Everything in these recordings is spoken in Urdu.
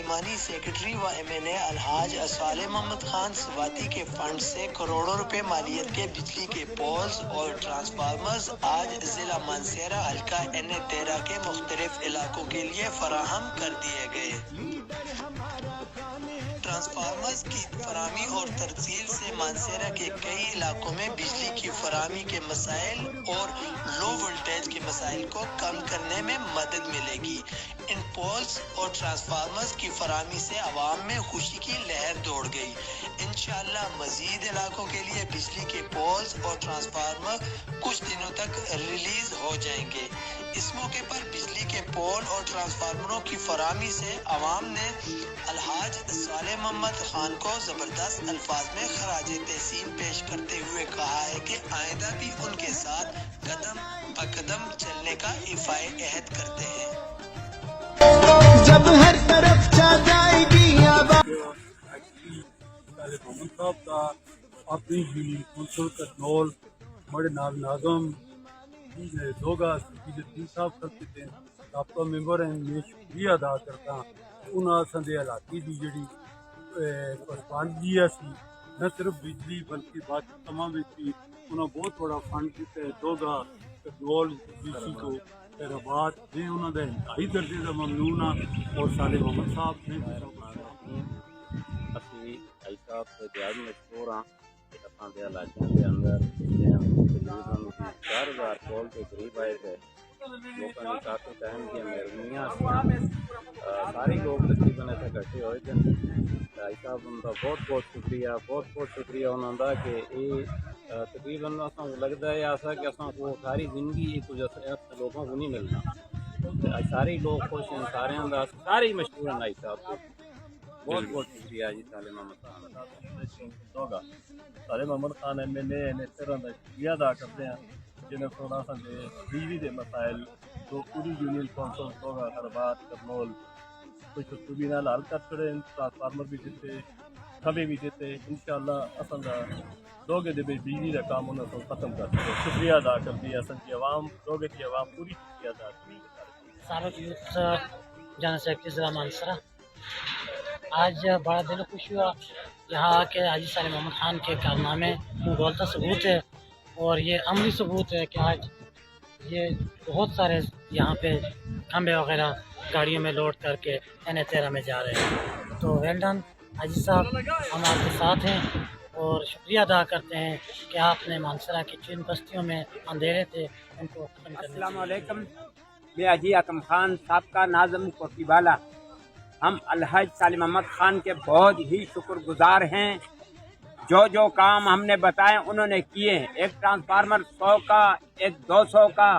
پارلیمانی سیکرٹری و MNA الحاج صالح محمد خان سواتی کے فنڈ سے کروڑوں روپے مالیت کے بجلی کے پولز اور ٹرانسفارمرز آج ضلع مانسہرہ حلقہ N13 کے مختلف علاقوں کے لیے فراہم کر دیے گئے۔ ٹرانسفارمرز کی فراہمی اور ترسیل سے مانسہرہ کے کئی علاقوں میں بجلی کی فراہمی کے مسائل اور لو وولٹیج کے مسائل کو کم کرنے میں مدد ملے گی۔ ان پولز اور ٹرانسفارمرز کی فراہمی سے عوام میں خوشی کی لہر دوڑ گئی۔ انشاءاللہ مزید علاقوں کے لیے بجلی کے پولز اور ٹرانسفارمر کچھ دنوں تک ریلیز ہو جائیں گے۔ اس موقع پر بجلی کے پول اور ٹرانسفارمروں کی فراہمی سے عوام نے الحاج صالح محمد خان کو زبردست الفاظ میں خراج تحسین پیش کرتے ہوئے کہا ہے کہ آئندہ بھی ان کے ساتھ قدم بقدم چلنے کا ایفائے عہد کرتے ہیں۔ جب ہر طرف چھا جائے گی آباد محمد صاحب کا اپنی بھی کونسل کنٹرول بڑے ناظم دوگا تین صاحب کرتے تھے رابطہ ممبر ہیں میں شکریہ ادا کرتا ہوں انہاں سندے علاقے دی جڑی پرسپانڈی سی نہ صرف بجلی بلکہ باقی تمام بھی انہاں بہت بڑا فنڈ دیتا ہے دوگا کنٹرول ڈی کو خیرآباد میں انہوں نے انتہائی درجے کا ممنون ہاں اور صالح محمد صاحب نے اسی بھائی صاحب سے بہت مشہور ہاں کہ اپنا دے علاقوں کے اندر تقریباً 4000 کول کے قریب آئے تھے لوگوں نے کافی ٹائم کی مہربانیاں سارے لوگ تقریباً ایسے اکٹھے ہوئے تھے بھائی صاحب ان کا بہت بہت شکریہ انہوں کا کہ یہ تقریباً لگتا ہے ایسا کہ کو ساری زندگی ایک لوگوں کو نہیں ملنا سارے لوگ خوش ہیں سارے انداز سارے مشہور ہیں بھائی صاحب کو بہت شکریہ جی صالح محمد خان صالح محمد خان MNA اس طرح کا شکریہ ادا کرتے ہیں جنہیں تھوڑا سا بجلی کے مسائل تو پوری یونین کونسل ہوگا خیرآباد کرنول کچھ خوبی نال حل کر چھڑے ٹرانسفارمر بھی دیتے کھمبے بھی دیتے انشاءاللہ اصل دوگے دے بجلی کا کام انہوں کو ختم کر دیا شکریہ ادا کر دیا اصل کی عوام دوگے کی عوام پوری شکریہ ادا کرتی سابق یوتھ جنرل سیکرٹری ضلع مانسہرہ آج بڑا دل خوش ہوا یہاں آ کے حاجی صالح محمد خان کے کارنامے بولتا ثبوت ہے اور یہ عملی ثبوت ہے کہ آج یہ بہت سارے یہاں پہ کھمبے وغیرہ گاڑیوں میں لوڈ کر کے N13 میں جا رہے ہیں تو ویل ڈن حاجی صاحب ہم آپ کے ساتھ ہیں اور شکریہ ادا کرتے ہیں کہ آپ نے مانسہرہ کی جن بستیوں میں اندھیرے تھے ان کو ختم کرنے السلام علیکم میں حاجی اکم خان صاحب کا ناظم کوٹی والا ہم الحاج صالح محمد خان کے بہت ہی شکر گزار ہیں جو کام ہم نے بتائے انہوں نے کیے ہیں ایک ٹرانسفارمر 100 کا ایک 200 کا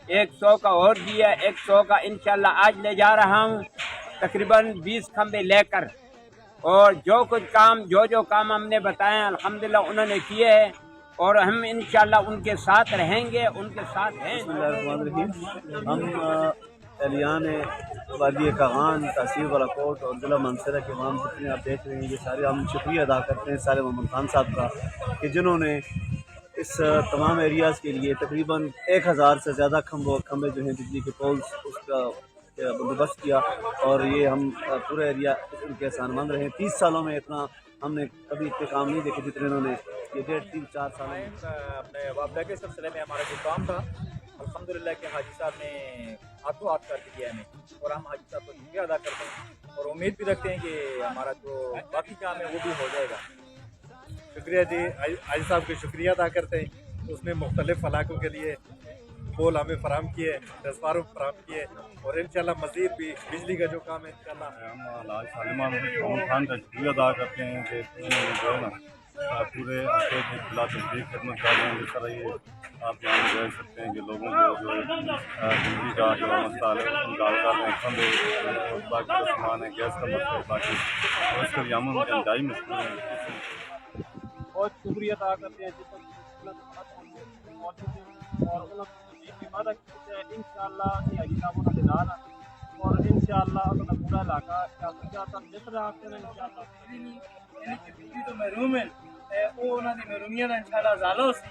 100 کا اور دیا 100 کا انشاءاللہ آج لے جا رہا ہوں تقریباً 20 کھمبے لے کر اور جو کام ہم نے بتائے ہیں الحمدللہ انہوں نے کیے ہیں اور ہم انشاءاللہ ان کے ساتھ رہیں گے ان کے ساتھ ہیں۔ بسم اللہ الرحمن الرحیم ہم اہلیان وادی کاغان تحصیل والا کوٹ اور ضلع مانسہرہ کے عوام جتنے آپ دیکھ رہے ہیں یہ سارے ہم شکریہ ادا کرتے ہیں صالح محمد خان صاحب کا کہ جنہوں نے اس تمام ایریاز کے لیے تقریباً 1000 سے زیادہ کھمبے جو ہیں بجلی کے پولز اس کا بندوبست کیا اور یہ ہم پورا ایریا ان کے احسان مند رہے 30 سالوں میں اتنا ہم نے کبھی اتنے کام نہیں دیکھے جتنے انہوں نے یہ 1.5-4 سال میں اپنے وابدہ کے سلسلے میں ہمارا جو کام تھا الحمدللہ کہ حاجی صاحب نے ہاتھوں ہاتھ کر کے دیا ہمیں اور ہم حاجی صاحب کو شکریہ ادا کرتے ہیں اور امید بھی رکھتے ہیں کہ ہمارا جو باقی کام ہے وہ بھی ہو جائے گا۔ شکریہ جی حاجی صاحب کو شکریہ ادا کرتے ہیں اس نے مختلف علاقوں کے لیے پول ہمیں فراہم کیے ٹرانسفارمر فراہم کیے اور انشاءاللہ مزید بھی بجلی کا جو کام ہے انشاءاللہ ہم الحاج صالح محمد خان کا شکریہ ادا کرتے ہیں کہ جو ہے نا پورے علاقے کی بلا تشریح خدمت کر رہے ہیں جس طرح یہ آپ یہاں دیکھ سکتے ہیں کہ لوگوں کو جو ہے بجلی کا جو مسئلہ ہے نکال کر رہے ہیں کھمبے باقی کا سامان ہے گیس کا مسئلہ ہے باقی اور اس کا بھی ہم انتہائی مشکل ہے بہت شکریہ ادا کرتے ہیں اور انشاءاللہ حاجی صاحب انہوں نے نال اور انشاءاللہ اپنا پورا علاقہ جس طرح آپ نے انشاءاللہ بجلی تو محروم ہے وہ انہوں نے محرومیاں انشاءاللہ زالو سی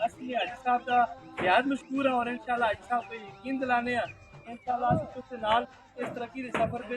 اصلی حاجی صاحب کا بہت مشکور ہے اور انشاءاللہ حاجی صاحب کو یقین دلانے ہیں انشاءاللہ اس نال اس ترقی کے سفر پہ